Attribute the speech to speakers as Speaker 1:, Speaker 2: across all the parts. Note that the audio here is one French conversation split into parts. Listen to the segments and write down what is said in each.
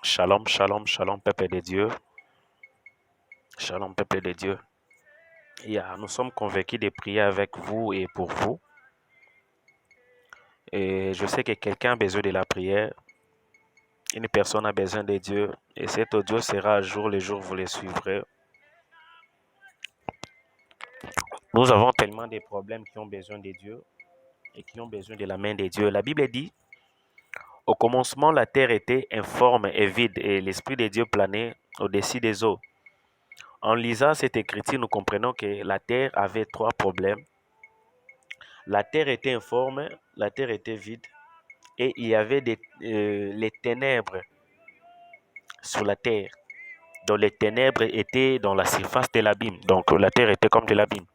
Speaker 1: Shalom, shalom, shalom, peuple de Dieu. Shalom, peuple de Dieu. Nous sommes convaincus de prier avec vous et pour vous. Et je sais que quelqu'un a besoin de la prière. Une personne a besoin de Dieu. Et cet audio sera à jour le jour où vous le suivrez. Nous avons tellement de problèmes qui ont besoin de Dieu et qui ont besoin de la main de Dieu. La Bible dit, au commencement, la terre était informe et vide et l'Esprit de Dieu planait au-dessus des eaux. En lisant cette écriture, nous comprenons que la terre avait trois problèmes. La terre était informe, la terre était vide et il y avait les ténèbres sur la terre. Donc les ténèbres étaient dans la surface de l'abîme. Donc la terre était comme de l'abîme.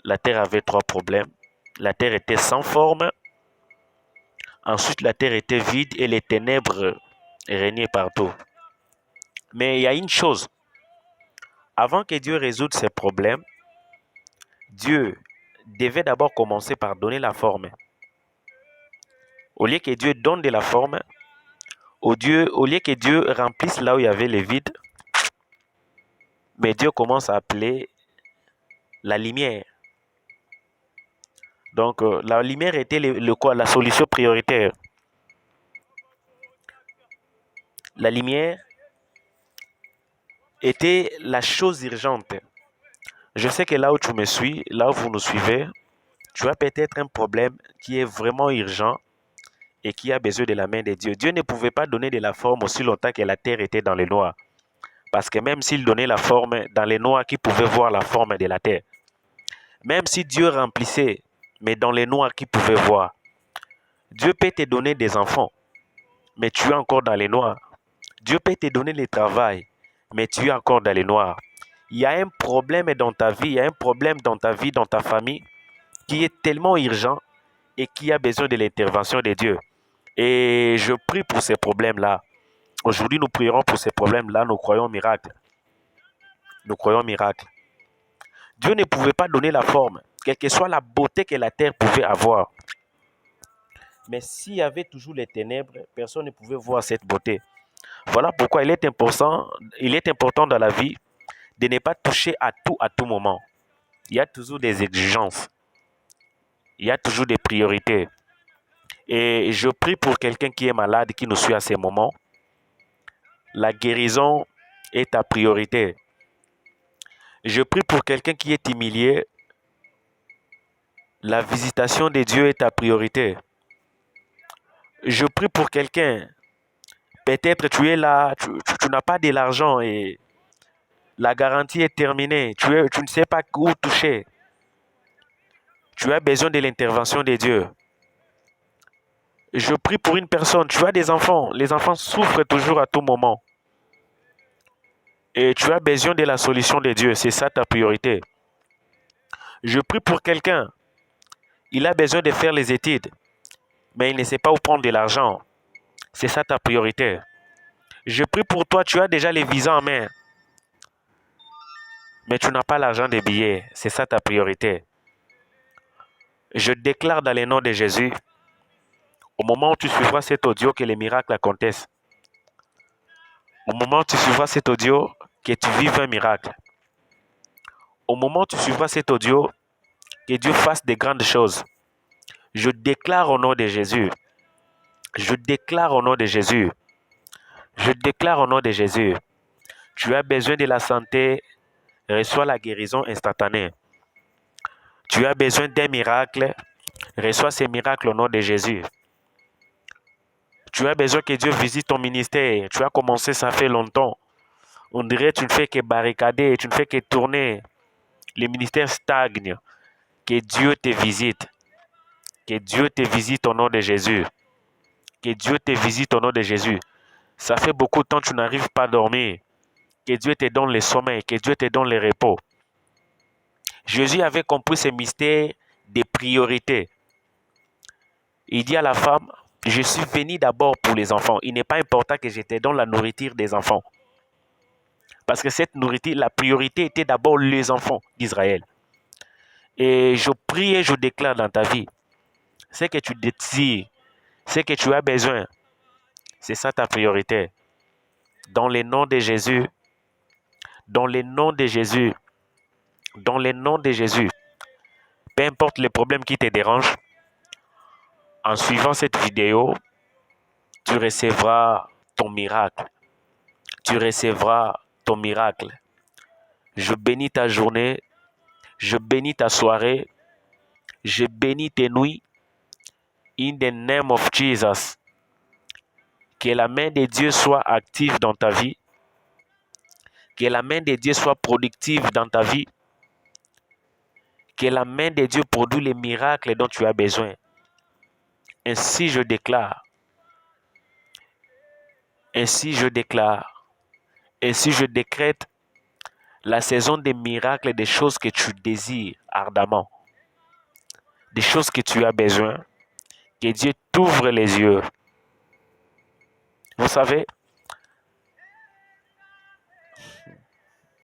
Speaker 1: La terre avait trois problèmes. La terre était sans forme. Ensuite, la terre était vide et les ténèbres régnaient partout. Mais il y a une chose. Avant que Dieu résoudre ces problèmes, Dieu devait d'abord commencer par donner la forme. Au lieu que Dieu donne de la forme, au lieu que Dieu remplisse là où il y avait le vide, mais Dieu commence à appeler la lumière. Donc, la lumière était la solution prioritaire. La lumière était la chose urgente. Je sais que là où tu me suis, là où vous nous suivez, tu as peut-être un problème qui est vraiment urgent et qui a besoin de la main de Dieu. Dieu ne pouvait pas donner de la forme aussi longtemps que la terre était dans le noir. Parce que même s'il donnait la forme dans les noirs, qui pouvaient voir la forme de la terre. Même si Dieu remplissait, mais dans les noirs, qui pouvaient voir. Dieu peut te donner des enfants, mais tu es encore dans les noirs. Dieu peut te donner le travail, mais tu es encore dans les noirs. Il y a un problème dans ta vie, il y a un problème dans ta vie, dans ta famille, qui est tellement urgent et qui a besoin de l'intervention de Dieu. Et je prie pour ces problèmes-là. Aujourd'hui, nous prierons pour ces problèmes-là, nous croyons au miracle. Nous croyons au miracle. Dieu ne pouvait pas donner la forme, quelle que soit la beauté que la terre pouvait avoir. Mais s'il y avait toujours les ténèbres, personne ne pouvait voir cette beauté. Voilà pourquoi il est important dans la vie de ne pas toucher à tout moment. Il y a toujours des exigences. Il y a toujours des priorités. Et je prie pour quelqu'un qui est malade, qui nous suit à ces moments. La guérison est ta priorité. Je prie pour quelqu'un qui est humilié. La visitation de Dieu est ta priorité. Je prie pour quelqu'un. Peut-être tu es là, tu n'as pas de l'argent et la garantie est terminée. Tu ne sais pas où toucher. Tu as besoin de l'intervention de Dieu. Je prie pour une personne. Tu as des enfants. Les enfants souffrent toujours à tout moment. Et tu as besoin de la solution de Dieu. C'est ça ta priorité. Je prie pour quelqu'un. Il a besoin de faire les études. Mais il ne sait pas où prendre de l'argent. C'est ça ta priorité. Je prie pour toi. Tu as déjà les visas en main. Mais tu n'as pas l'argent des billets. C'est ça ta priorité. Je déclare dans le nom de Jésus, au moment où tu suivras cet audio, que les miracles acontissent. Au moment où tu suivras cet audio, que tu vives un miracle. Au moment où tu suivras cet audio, que Dieu fasse de grandes choses. Je déclare au nom de Jésus. Je déclare au nom de Jésus. Je déclare au nom de Jésus. Tu as besoin de la santé, reçois la guérison instantanée. Tu as besoin d'un miracle, reçois ces miracles au nom de Jésus. Tu as besoin que Dieu visite ton ministère. Tu as commencé, ça fait longtemps. On dirait que tu ne fais que barricader, tu ne fais que tourner. Le ministère stagne. Que Dieu te visite. Que Dieu te visite au nom de Jésus. Que Dieu te visite au nom de Jésus. Ça fait beaucoup de temps que tu n'arrives pas à dormir. Que Dieu te donne le sommeil. Que Dieu te donne le repos. Jésus avait compris ce mystère des priorités. Il dit à la femme, je suis venu d'abord pour les enfants. Il n'est pas important que je te donne la nourriture des enfants. Parce que cette nourriture, la priorité était d'abord les enfants d'Israël. Et je prie et je déclare dans ta vie, ce que tu désires, ce que tu as besoin, C'est ça ta priorité. Dans le nom de Jésus, dans le nom de Jésus, dans le nom de Jésus, peu importe les problèmes qui te dérangent, en suivant cette vidéo, tu recevras ton miracle. Tu recevras ton miracle. Je bénis ta journée, je bénis ta soirée, je bénis tes nuits. In the name of Jesus. Que la main de Dieu soit active dans ta vie. Que la main de Dieu soit productive dans ta vie. Que la main de Dieu produise les miracles dont tu as besoin. Ainsi je déclare. Ainsi je déclare. Ainsi je décrète la saison des miracles et des choses que tu désires ardemment. Des choses que tu as besoin. Que Dieu t'ouvre les yeux. Vous savez,